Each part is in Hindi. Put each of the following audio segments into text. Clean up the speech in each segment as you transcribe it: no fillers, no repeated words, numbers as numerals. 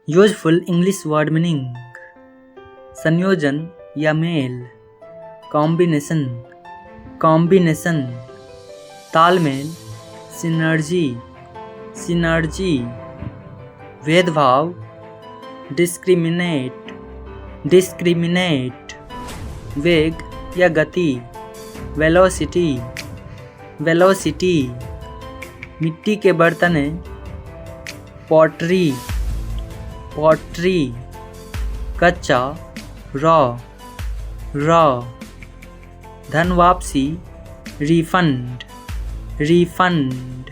यूजफुल इंग्लिश वर्ड मीनिंग: संयोजन या मेल, कॉम्बिनेशन, कॉम्बिनेशन, तालमेल, सिनर्जी, सिनर्जी, भेदभाव, डिस्क्रिमिनेट, डिस्क्रिमिनेट, वेग या गति, वेलोसिटी, वेलोसिटी, मिट्टी के बर्तन, पॉटरी, पॉटरी, कच्चा, रॉ, रॉ, धन वापसी, रिफंड, रिफंड,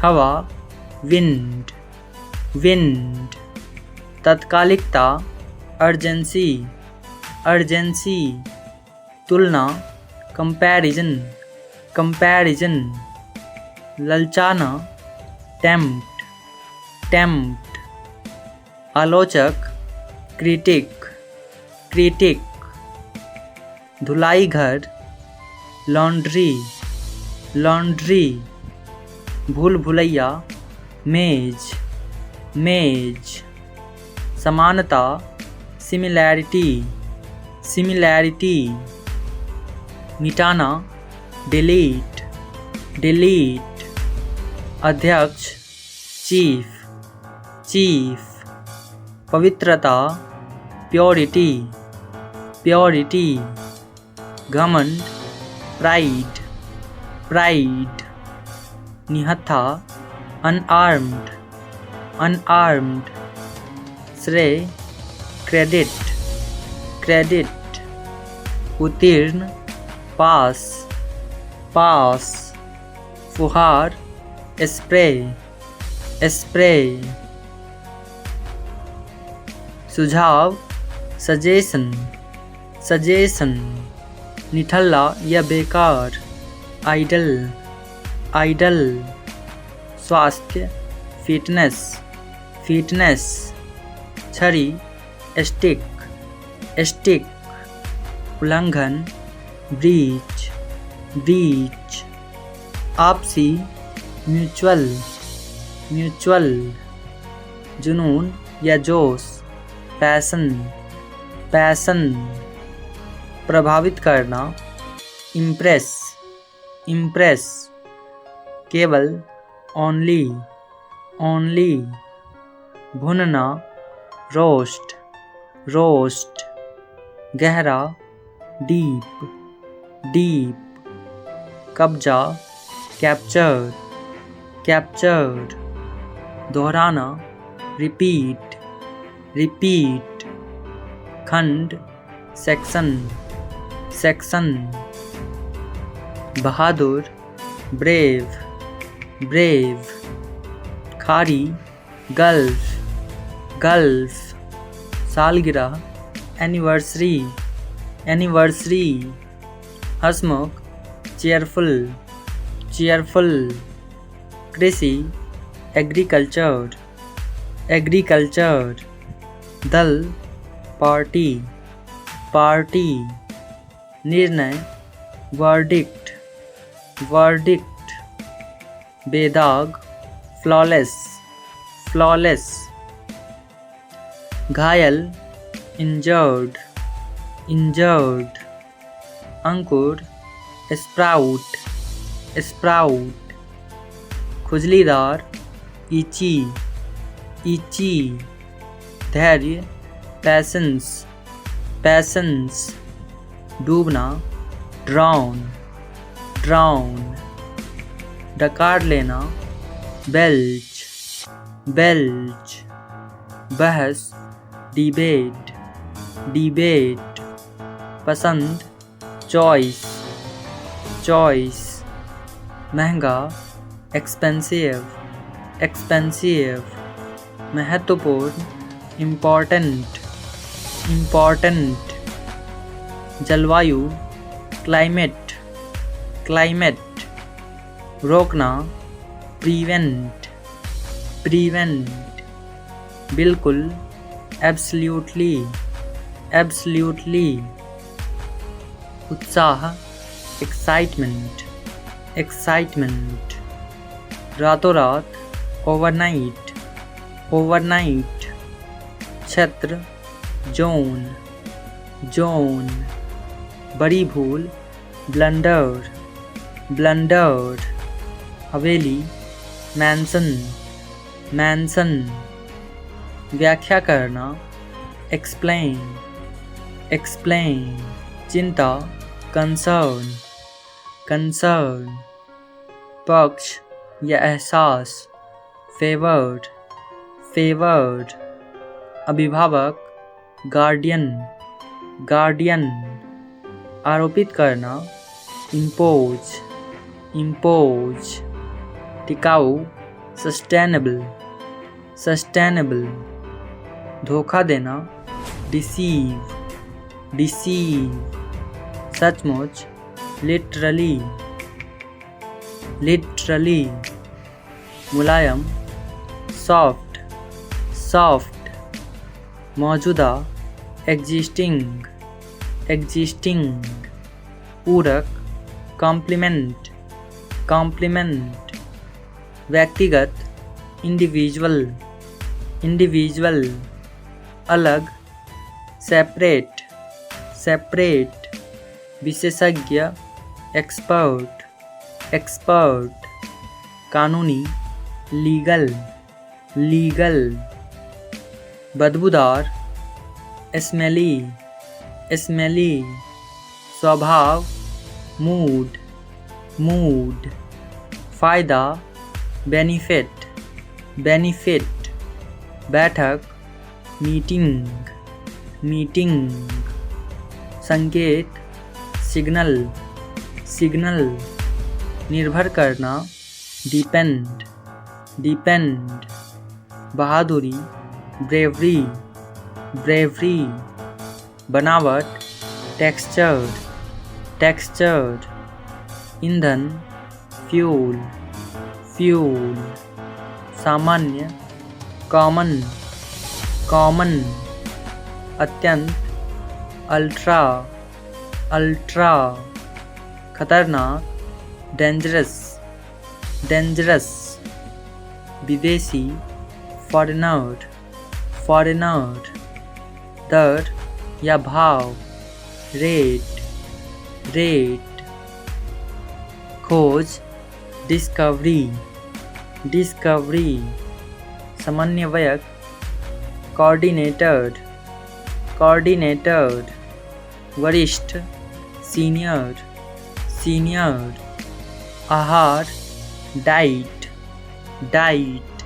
हवा, विंड, विंड, तत्कालिकता, अर्जेंसी, अर्जेंसी, तुलना, कंपैरिजन, कंपैरिजन, ललचाना, टेम्प्ट, टेम्प्ट, आलोचक, क्रिटिक, क्रिटिक, धुलाई घर, लॉन्ड्री, लॉन्ड्री, भूल भुलैया, मेज, मेज, समानता, सिमिलैरिटी, सिमिलैरिटी, मिटाना, डिलीट, डिलीट, अध्यक्ष, चीफ, चीफ, पवित्रता, प्योरिटी, प्योरिटी, घमंड, प्राइड, प्राइड, निहत्था, अनआर्म्ड, अनआर्म्ड, श्रेय, क्रेडिट, क्रेडिट, उत्तीर्ण, पास, पास, फुहार, स्प्रे, स्प्रे, सुझाव, सजेशन, सजेशन, निठल्ला या बेकार, आइडल, आइडल, स्वास्थ्य, फिटनेस, फिटनेस, छड़ी, स्टिक, स्टिक, उल्लंघन, ब्रीच, ब्रीच, आपसी, म्यूचुअल, म्यूचुअल, जुनून या जोश, पैशन, पैशन, प्रभावित करना, इम्प्रेस, इम्प्रेस, केवल, ओनली, ओनली, भुनना, रोस्ट, रोस्ट, गहरा, डीप, डीप, कब्जा, कैप्चर, कैप्चर, दोहराना, रिपीट, रिपीट, खंड, सेक्शन, सेक्शन, बहादुर, ब्रेव, ब्रेव, खाड़ी, गल्फ, गल्फ, सालगिरह, एनिवर्सरी, एनिवर्सरी, हंसमुख, चेयरफुल, चेयरफुल, कृषि, एग्रीकल्चर, एग्रीकल्चर, दल, पार्टी, पार्टी, निर्णय, वर्डिक्ट, वर्डिक्ट, बेदाग, फ्लॉलेस, फ्लॉलेस, घायल, इंजर्ड, इंजर्ड, अंकुर, स्प्राउट, स्प्राउट, खुजलीदार, इची, इची, धैर्य, पैसेंस, पैसेंस, डूबना, ड्राउन, ड्राउन, डकार लेना, बेल्च, बेल्च, बहस, डिबेट, डिबेट, पसंद, चॉइस, चॉइस, महंगा, एक्सपेंसिव, एक्सपेंसिव, महत्वपूर्ण, इम्पॉर्टेंट, इम्पॉर्टेंट, जलवायु, क्लाइमेट, क्लाइमेट, रोकना, प्रिवेंट, प्रिवेंट, बिल्कुल, एब्सल्यूटली, एब्सल्यूटली, उत्साह, एक्साइटमेंट, एक्साइटमेंट, रातों रात, ओवरनाइट, ओवरनाइट, क्षेत्र जोन जोन। बड़ी भूल ब्लंडर ब्लंडर। हवेली मैंसन मैंसन। व्याख्या करना एक्सप्लेन एक्सप्लेन। चिंता कंसर्न कंसर्न। पक्ष या एहसास फेवर्ड फेवर्ड। अभिभावक गार्डियन गार्डियन। आरोपित करना इम्पोज इम्पोज। टिकाऊ सस्टेनेबल सस्टेनेबल। धोखा देना डिसीव डिसीव। सचमुच लिटरली लिटरली। मुलायम सॉफ्ट सॉफ्ट। मौजूदा एग्जिस्टिंग एग्जिस्टिंग। पूरक कॉम्प्लीमेंट कॉम्प्लीमेंट। व्यक्तिगत इंडिविजुअल इंडिविजुअल। अलग सेपरेट सेपरेट। विशेषज्ञ एक्सपर्ट एक्सपर्ट। कानूनी लीगल लीगल। बदबूदार स्मेली स्मेली। स्वभाव मूड मूड। फ़ायदा बेनिफिट बेनिफिट। बैठक मीटिंग मीटिंग। संकेत सिग्नल सिग्नल। निर्भर करना डिपेंड डिपेंड। बहादुरी ब्रेवरी ब्रेवरी। बनावट टेक्सचर्ड टेक्सचर्ड। ईंधन फ्यूल फ्यूल। सामान्य कॉमन कॉमन। अत्यंत अल्ट्रा अल्ट्रा। खतरनाक डेंजरस डेंजरस। विदेशी फॉरेनर फॉरेनर। दर या भाव रेट रेट। खोज डिस्कवरी डिस्कवरी। समन्वयक कोऑर्डिनेटर कोऑर्डिनेटर। वरिष्ठ सीनियर सीनियर। आहार डाइट डाइट।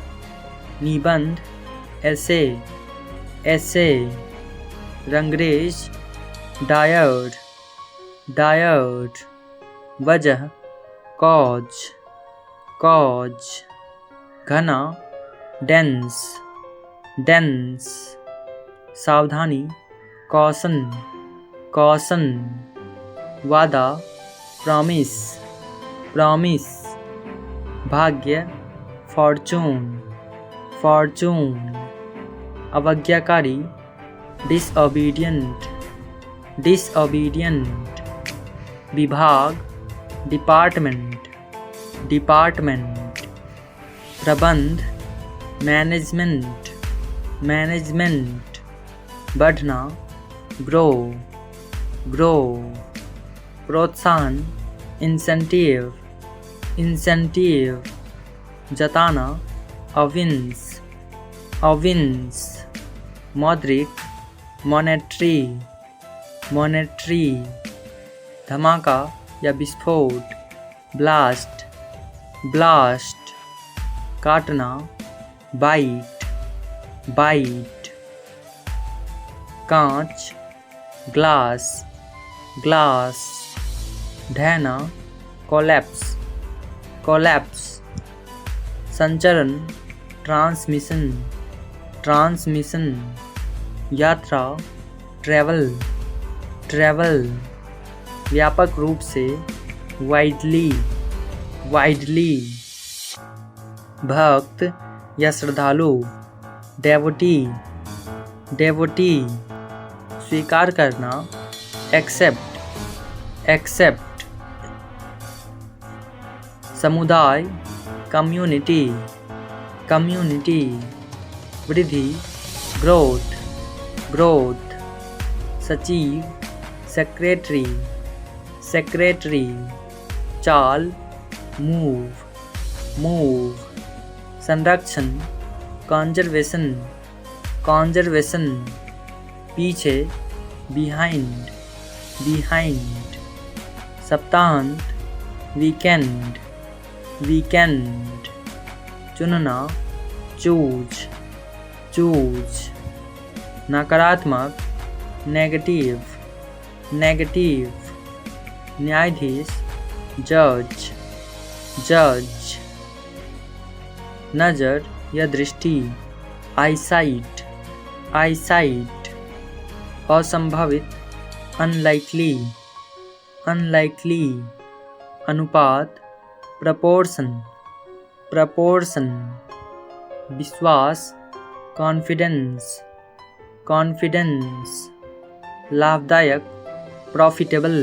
निबंध ऐसे ऐसे। रंगरेज डायर्ड डायर्ड। वजह कॉज कॉज। घना डेंस डेंस। सावधानी कॉशन कॉशन। वादा प्रॉमिस प्रॉमिस। भाग्य फॉर्चून फॉर्चून। अवज्ञाकारी डिसओबीडियंट डिसओबीडियंट। विभाग डिपार्टमेंट डिपार्टमेंट। प्रबंध मैनेजमेंट मैनेजमेंट। बढ़ना ग्रो ग्रो। प्रोत्साहन इंसेंटिव इंसेंटिव। जताना अविंस अविंस। मौद्रिक मॉनेटरी मॉनेटरी। धमाका या विस्फोट ब्लास्ट ब्लास्ट। काटना बाइट बाइट। कांच ग्लास ग्लास। ढहना कोलैप्स कोलैप्स। संचरण ट्रांसमिशन ट्रांसमिशन। यात्रा ट्रैवल ट्रैवल। व्यापक रूप से वाइडली वाइडली। भक्त या श्रद्धालु डेवोटी डेवोटी। स्वीकार करना एक्सेप्ट एक्सेप्ट। समुदाय कम्युनिटी कम्युनिटी। वृद्धि ग्रोथ ग्रोथ, सचिव, सेक्रेटरी, सेक्रेटरी, चाल, मूव, मूव, संरक्षण, कंजर्वेशन, कंजर्वेशन, पीछे, बिहाइंड, बिहाइंड, सप्ताहांत, वीकेंड, वीकेंड, चुनना, चूज, चूज, नकारात्मक, नेगेटिव, नेगेटिव, न्यायाधीश, जज, जज, नज़र या दृष्टि, आईसाइट, आईसाइट, असंभावित, अनलाइकली, अनलाइकली, अनुपात, प्रपोर्शन, प्रपोर्शन, विश्वास, कॉन्फिडेंस, कॉन्फिडेंस, लाभदायक, प्रॉफिटेबल,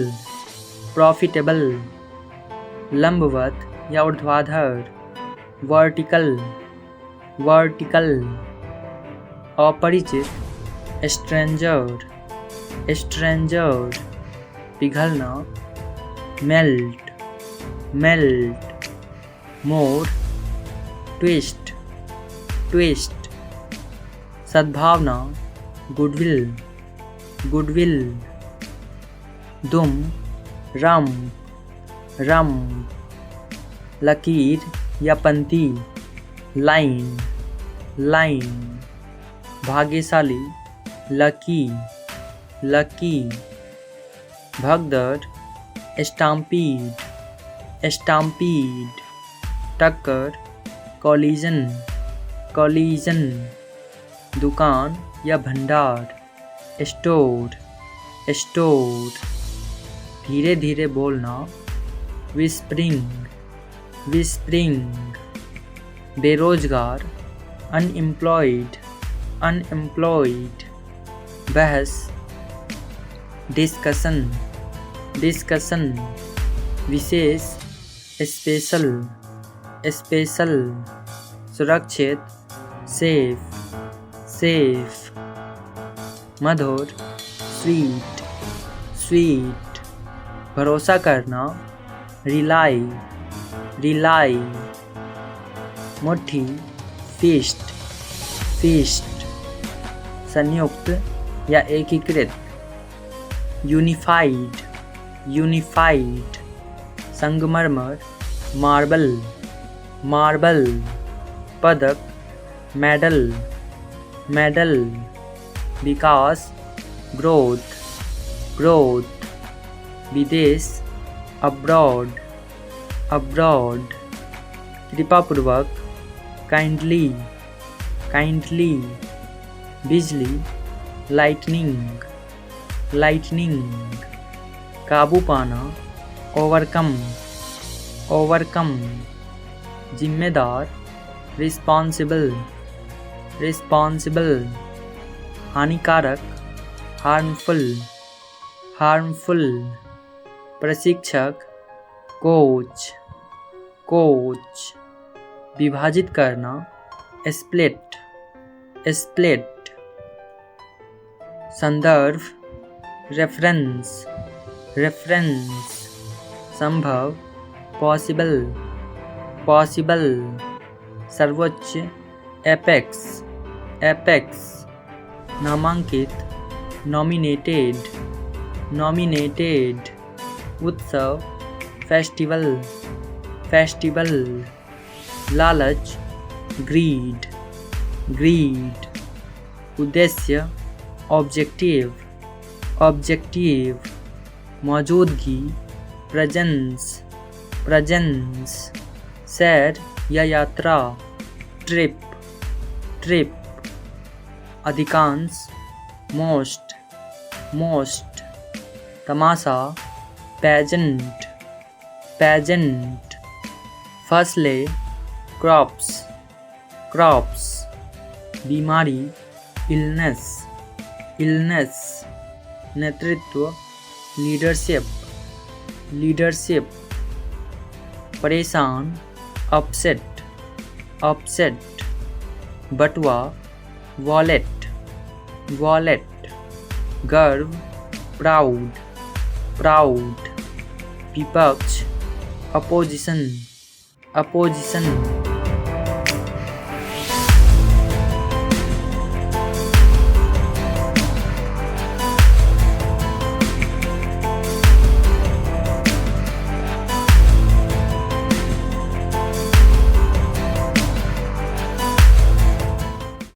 प्रॉफिटेबल, लंबवत या ऊर्ध्वाधर, वर्टिकल, वर्टिकल, अपरिचित, स्ट्रेंजर, स्ट्रेंजर, पिघलना, मेल्ट, मेल्ट, मोड़, ट्विस्ट, ट्विस्ट, सद्भावना, गुडविल, गुडविल, दुम, रम, रम, लकीर या पंक्ति, लाइन, लाइन, भाग्यशाली, लकी, लकी, भगदड़, स्टाम्पीड, स्टाम्पीड, टक्कर, कॉलिजन, कॉलिजन, दुकान या भंडार, स्टोर, स्टोर, धीरे धीरे बोलना, विस्परिंग, विस्परिंग, बेरोजगार, अनएम्प्लॉयड, अनएम्प्लॉयड, बहस, डिस्कशन, डिस्कशन, विशेष, स्पेशल, स्पेशल, सुरक्षित, सेफ, सेफ, मधुर, स्वीट, स्वीट, भरोसा करना, रिलाई, रिलाई, मुट्ठी, फिस्ट, फिस्ट, संयुक्त या एकीकृत, यूनिफाइड, यूनिफाइड, संगमरमर, मार्बल, मार्बल, पदक, मेडल, मेडल, विकास, ग्रोथ, ग्रोथ, विदेश, अब्रॉड, अब्रॉड, कृपापूर्वक, काइंडली, काइंडली, बिजली, लाइटनिंग, लाइटनिंग, काबू पाना, ओवरकम, ओवरकम, जिम्मेदार, रिस्पॉन्सिबल, रिस्पॉन्सिबल, हानिकारक, हार्मफुल, हार्मफुल, प्रशिक्षक, कोच, कोच, विभाजित करना, स्प्लिट, स्प्लिट, संदर्भ, रेफरेंस, रेफरेंस, संभव, पॉसिबल, पॉसिबल, सर्वोच्च, एपेक्स, एपेक्स, नामांकित, नॉमिनेटेड, नॉमिनेटेड, उत्सव, फेस्टिवल, फेस्टिवल, लालच, ग्रीड, ग्रीड, उद्देश्य, ऑब्जेक्टिव, ऑब्जेक्टिव, मौजूदगी, प्रेजेंस, प्रेजेंस, सैर या यात्रा, ट्रिप, ट्रिप, अधिकांश, मोस्ट, मोस्ट, तमाशा, पेजेंट, पेजेंट, फसलें, क्रॉप्स, क्रॉप्स, बीमारी, इलनेस, इलनेस, नेतृत्व, लीडरशिप, लीडरशिप, परेशान, अपसेट, अपसेट, बटुआ, वॉलेट, वॉलेट, गर्व प्राउड प्राउड विपक्ष अपोजिशन अपोजिशन